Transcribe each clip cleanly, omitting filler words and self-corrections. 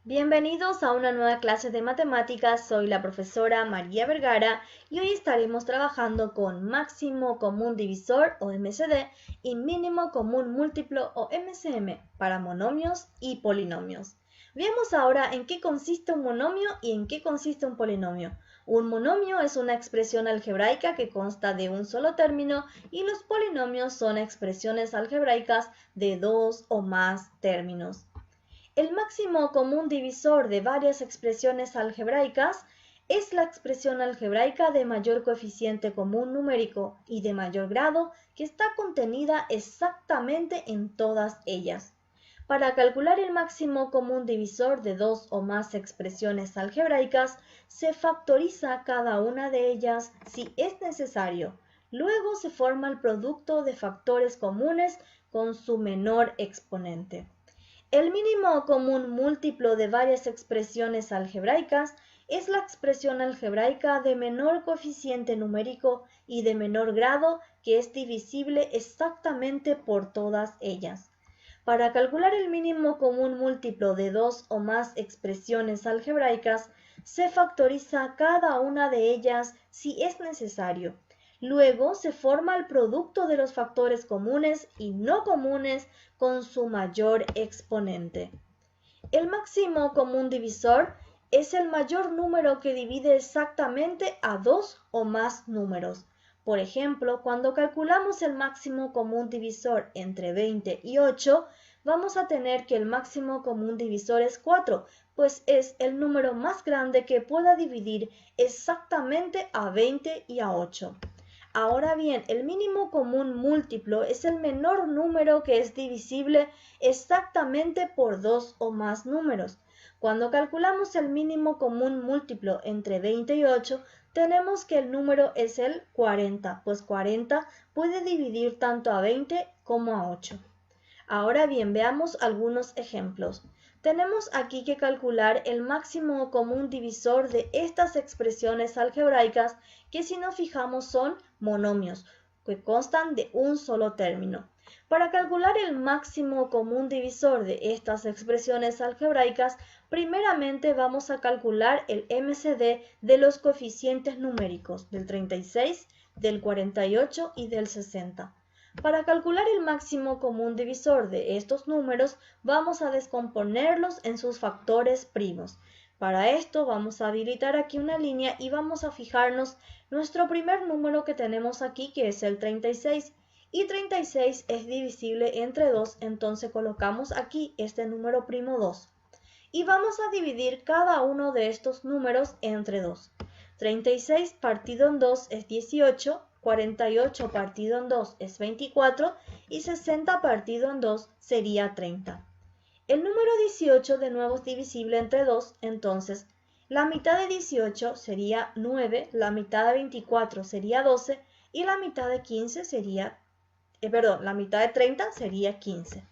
Bienvenidos a una nueva clase de matemáticas, soy la profesora María Vergara y hoy estaremos trabajando con máximo común divisor o MCD y mínimo común múltiplo o MCM para monomios y polinomios. Veamos ahora en qué consiste un monomio y en qué consiste un polinomio. Un monomio es una expresión algebraica que consta de un solo término y los polinomios son expresiones algebraicas de dos o más términos. El máximo común divisor de varias expresiones algebraicas es la expresión algebraica de mayor coeficiente común numérico y de mayor grado que está contenida exactamente en todas ellas. Para calcular el máximo común divisor de dos o más expresiones algebraicas, se factoriza cada una de ellas si es necesario. Luego se forma el producto de factores comunes con su menor exponente. El mínimo común múltiplo de varias expresiones algebraicas es la expresión algebraica de menor coeficiente numérico y de menor grado que es divisible exactamente por todas ellas. Para calcular el mínimo común múltiplo de dos o más expresiones algebraicas, se factoriza cada una de ellas si es necesario. Luego se forma el producto de los factores comunes y no comunes con su mayor exponente. El máximo común divisor es el mayor número que divide exactamente a dos o más números. Por ejemplo, cuando calculamos el máximo común divisor entre 20 y 8, vamos a tener que el máximo común divisor es 4, pues es el número más grande que pueda dividir exactamente a 20 y a 8. Ahora bien, el mínimo común múltiplo es el menor número que es divisible exactamente por dos o más números. Cuando calculamos el mínimo común múltiplo entre 20 y 8, tenemos que el número es el 40, pues 40 puede dividir tanto a 20 como a 8. Ahora bien, veamos algunos ejemplos. Tenemos aquí que calcular el máximo común divisor de estas expresiones algebraicas que si nos fijamos son monomios, que constan de un solo término. Para calcular el máximo común divisor de estas expresiones algebraicas, primeramente vamos a calcular el MCD de los coeficientes numéricos del 36, del 48 y del 60. Para calcular el máximo común divisor de estos números, vamos a descomponerlos en sus factores primos. Para esto vamos a habilitar aquí una línea y vamos a fijarnos nuestro primer número que tenemos aquí, que es el 36. Y 36 es divisible entre 2, entonces colocamos aquí este número primo 2. Y vamos a dividir cada uno de estos números entre 2. 36 partido en 2 es 18. 48 partido en 2 es 24 y 60 partido en 2 sería 30. El número 18 de nuevo es divisible entre 2, entonces la mitad de 18 sería 9, la mitad de 24 sería 12 y la mitad de 15 sería, la mitad de 30 sería 15.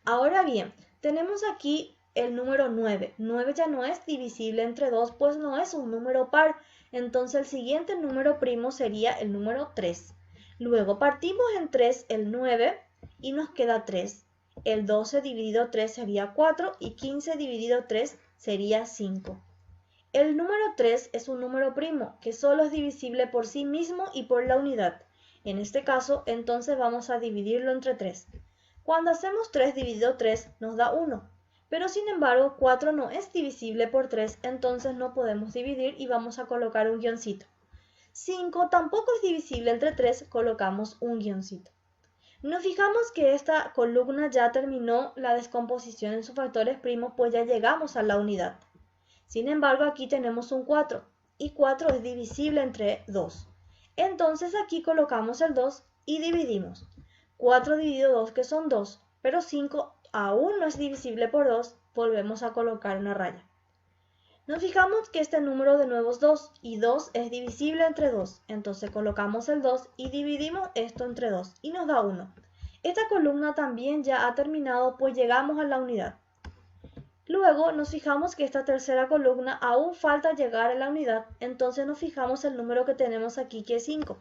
Ahora bien, tenemos aquí el número 9. 9 ya no es divisible entre 2, pues no es un número par. Entonces el siguiente número primo sería el número 3. Luego partimos en 3 el 9 y nos queda 3. El 12 dividido 3 sería 4 y 15 dividido 3 sería 5. El número 3 es un número primo que solo es divisible por sí mismo y por la unidad. En este caso, entonces vamos a dividirlo entre 3. Cuando hacemos 3 dividido 3 nos da 1. Pero sin embargo 4 no es divisible por 3, entonces no podemos dividir y vamos a colocar un guioncito. 5 tampoco es divisible entre 3, colocamos un guioncito. Nos fijamos que esta columna ya terminó la descomposición en sus factores primos, pues ya llegamos a la unidad. Sin embargo aquí tenemos un 4 y 4 es divisible entre 2. Entonces aquí colocamos el 2 y dividimos. 4 dividido 2 que son 2, pero 5 aún no es divisible por 2, volvemos a colocar una raya. Nos fijamos que este número de nuevo es 2 y 2 es divisible entre 2, entonces colocamos el 2 y dividimos esto entre 2 y nos da 1. Esta columna también ya ha terminado, pues llegamos a la unidad. Luego nos fijamos que esta tercera columna aún falta llegar a la unidad, entonces nos fijamos el número que tenemos aquí, que es 5.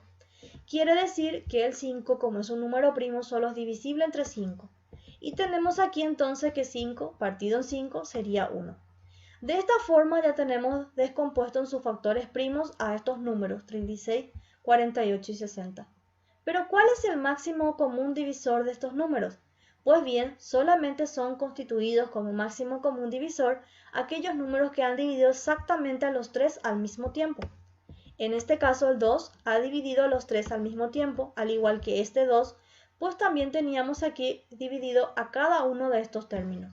Quiere decir que el 5, como es un número primo, solo es divisible entre 5. Y tenemos aquí entonces que 5 partido en 5 sería 1. De esta forma ya tenemos descompuesto en sus factores primos a estos números 36, 48 y 60. Pero ¿cuál es el máximo común divisor de estos números? Pues bien, solamente son constituidos como máximo común divisor aquellos números que han dividido exactamente a los 3 al mismo tiempo. En este caso el 2 ha dividido a los 3 al mismo tiempo, al igual que este 2, pues también teníamos aquí dividido a cada uno de estos términos.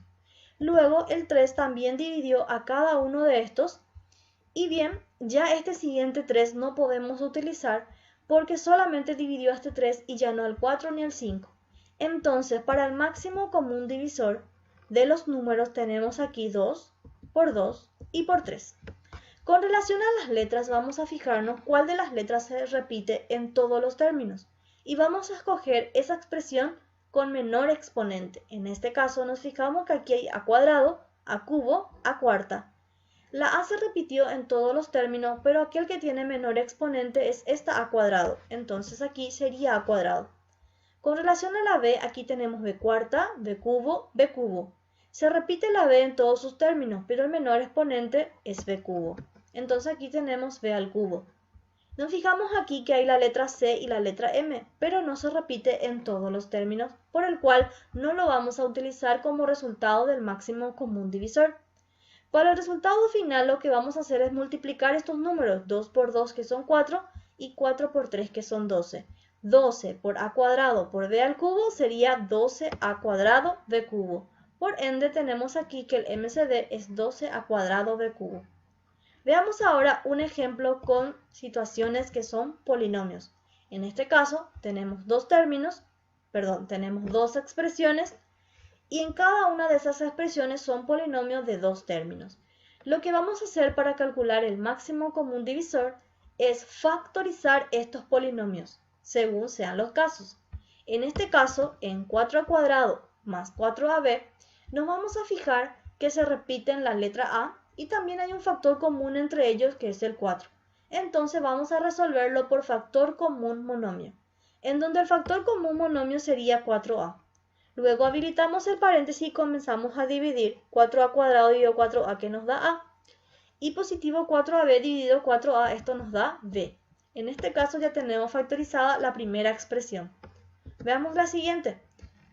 Luego el 3 también dividió a cada uno de estos, y bien, ya este siguiente 3 no podemos utilizar porque solamente dividió a este 3 y ya no al 4 ni al 5. Entonces, para el máximo común divisor de los números tenemos aquí 2 por 2 y por 3. Con relación a las letras vamos a fijarnos cuál de las letras se repite en todos los términos y vamos a escoger esa expresión con menor exponente. En este caso nos fijamos que aquí hay a cuadrado, a cubo, a cuarta. La a se repitió en todos los términos, pero aquí el que tiene menor exponente es esta a cuadrado, entonces aquí sería a cuadrado. Con relación a la b, aquí tenemos b cuarta, b cubo, b cubo. Se repite la b en todos sus términos, pero el menor exponente es b cubo. Entonces aquí tenemos b al cubo. Nos fijamos aquí que hay la letra C y la letra M, pero no se repite en todos los términos, por el cual no lo vamos a utilizar como resultado del máximo común divisor. Para el resultado final lo que vamos a hacer es multiplicar estos números, 2 por 2 que son 4 y 4 por 3 que son 12. 12 por a cuadrado por b al cubo sería 12a cuadrado b cubo. Por ende tenemos aquí que el MCD es 12a cuadrado b cubo. Veamos ahora un ejemplo con situaciones que son polinomios. En este caso tenemos tenemos dos expresiones y en cada una de esas expresiones son polinomios de dos términos. Lo que vamos a hacer para calcular el máximo común divisor es factorizar estos polinomios, según sean los casos. En este caso, en 4 al cuadrado más 4ab, nos vamos a fijar que se repiten la letra a y también hay un factor común entre ellos que es el 4. Entonces vamos a resolverlo por factor común monomio, en donde el factor común monomio sería 4a. Luego habilitamos el paréntesis y comenzamos a dividir 4a cuadrado dividido 4a que nos da a. Y positivo 4ab dividido 4a, esto nos da b. En este caso ya tenemos factorizada la primera expresión. Veamos la siguiente.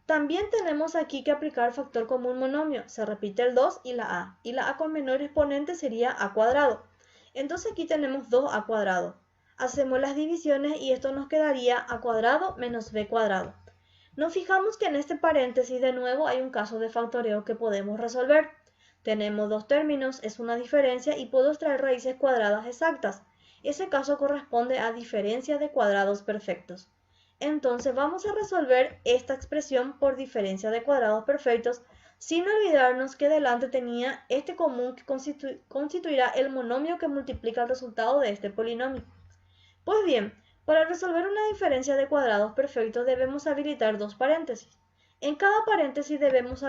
También tenemos aquí que aplicar factor común monomio. Se repite el 2 y la a. Y la a con menor exponente sería a cuadrado. Entonces aquí tenemos 2a cuadrado. Hacemos las divisiones y esto nos quedaría a cuadrado menos b cuadrado. Nos fijamos que en este paréntesis de nuevo hay un caso de factoreo que podemos resolver. Tenemos dos términos, es una diferencia y puedo extraer raíces cuadradas exactas. Ese caso corresponde a diferencia de cuadrados perfectos. Entonces vamos a resolver esta expresión por diferencia de cuadrados perfectos sin olvidarnos que delante tenía este común que constituirá el monomio que multiplica el resultado de este polinomio. Pues bien, para resolver una diferencia de cuadrados perfectos debemos habilitar dos paréntesis. En cada paréntesis debemos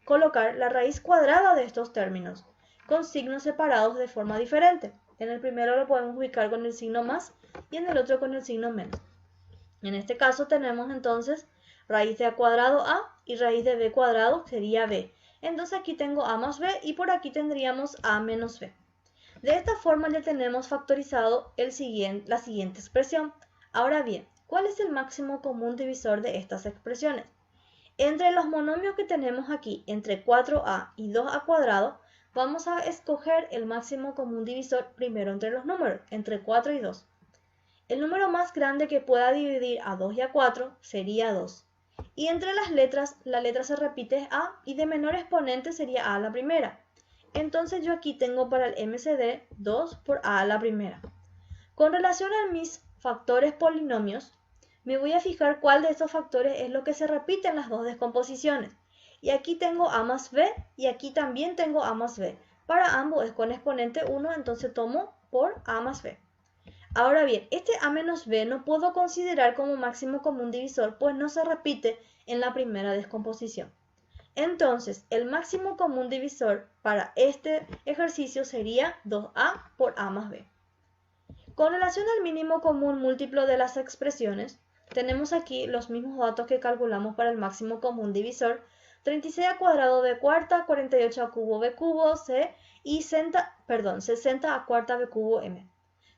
colocar la raíz cuadrada de estos términos, con signos separados de forma diferente. En el primero lo podemos ubicar con el signo más y en el otro con el signo menos. En este caso tenemos entonces raíz de a cuadrado a y raíz de b cuadrado sería b. Entonces aquí tengo a más b y por aquí tendríamos a menos b. De esta forma ya tenemos factorizado la siguiente expresión. Ahora bien, ¿cuál es el máximo común divisor de estas expresiones? Entre los monomios que tenemos aquí, entre 4a y 2a cuadrado, vamos a escoger el máximo común divisor primero entre los números, entre 4 y 2. El número más grande que pueda dividir a 2 y a 4 sería 2. Y entre las letras, la letra se repite a y de menor exponente sería a la primera. Entonces yo aquí tengo para el MCD 2 por a la primera. Con relación a mis factores polinomios, me voy a fijar cuál de estos factores es lo que se repite en las dos descomposiciones. Y aquí tengo a más b y aquí también tengo a más b. Para ambos es con exponente 1, entonces tomo por a más b. Ahora bien, este a menos b no puedo considerar como máximo común divisor, pues no se repite en la primera descomposición. Entonces, el máximo común divisor para este ejercicio sería 2a por a más b. Con relación al mínimo común múltiplo de las expresiones, tenemos aquí los mismos datos que calculamos para el máximo común divisor, 36 al cuadrado b cuarta, 48 al cubo b cubo c y 60 a cuarta b cubo m.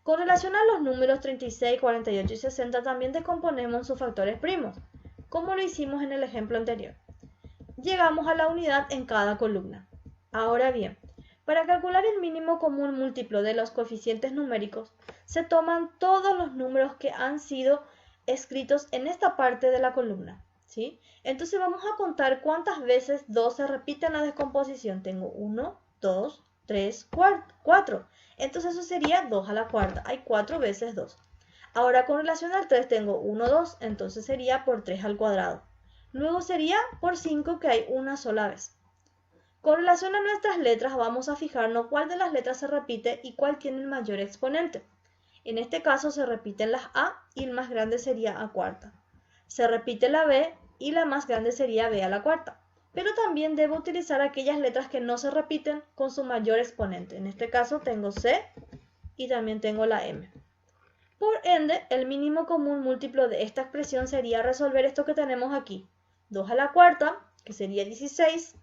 Con relación a los números 36, 48 y 60 también descomponemos sus factores primos, como lo hicimos en el ejemplo anterior. Llegamos a la unidad en cada columna. Ahora bien, para calcular el mínimo común múltiplo de los coeficientes numéricos, se toman todos los números que han sido escritos en esta parte de la columna, ¿sí? Entonces vamos a contar cuántas veces 2 se repite en la descomposición. Tengo 1, 2, 3, 4. Entonces eso sería 2 a la cuarta. Hay 4 veces 2. Ahora con relación al 3 tengo 1, 2. Entonces sería por 3 al cuadrado. Luego sería por 5 que hay una sola vez. Con relación a nuestras letras vamos a fijarnos cuál de las letras se repite y cuál tiene el mayor exponente. En este caso se repiten las A y el más grande sería A cuarta. Se repite la B y la más grande sería B a la cuarta. Pero también debo utilizar aquellas letras que no se repiten con su mayor exponente. En este caso tengo C y también tengo la M. Por ende, el mínimo común múltiplo de esta expresión sería resolver esto que tenemos aquí. 2 a la cuarta, que sería 16,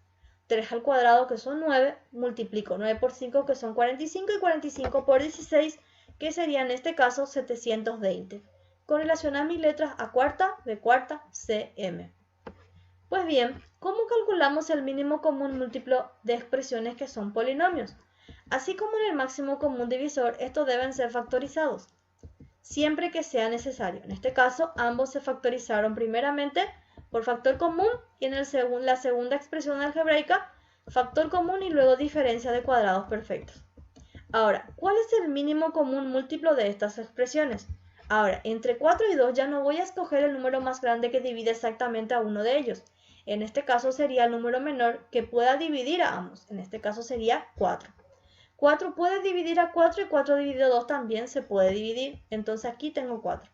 3 al cuadrado, que son 9, multiplico 9 por 5, que son 45, y 45 por 16, que sería en este caso 720. Con relación a mis letras A cuarta, B cuarta, C, M. Pues bien, ¿cómo calculamos el mínimo común múltiplo de expresiones que son polinomios? Así como en el máximo común divisor, estos deben ser factorizados, siempre que sea necesario. En este caso, ambos se factorizaron primeramente por factor común y en la segunda expresión algebraica, factor común y luego diferencia de cuadrados perfectos. Ahora, ¿cuál es el mínimo común múltiplo de estas expresiones? Ahora, entre 4 y 2 ya no voy a escoger el número más grande que divide exactamente a uno de ellos. En este caso sería el número menor que pueda dividir a ambos. En este caso sería 4. 4 puede dividir a 4 y 4 dividido a 2 también se puede dividir. Entonces aquí tengo 4.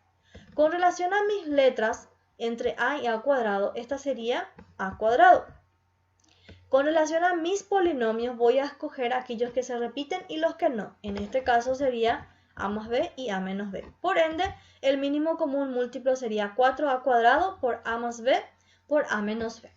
Con relación a mis letras, entre A y A cuadrado, esta sería A cuadrado. Con relación a mis polinomios voy a escoger aquellos que se repiten y los que no. En este caso sería A más B y A menos B. Por ende, el mínimo común múltiplo sería 4A cuadrado por A más B por A menos B.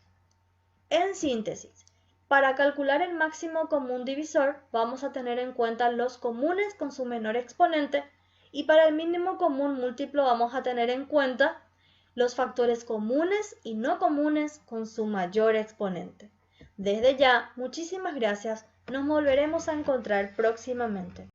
En síntesis, para calcular el máximo común divisor vamos a tener en cuenta los comunes con su menor exponente y para el mínimo común múltiplo vamos a tener en cuenta los factores comunes y no comunes con su mayor exponente. Desde ya, muchísimas gracias, nos volveremos a encontrar próximamente.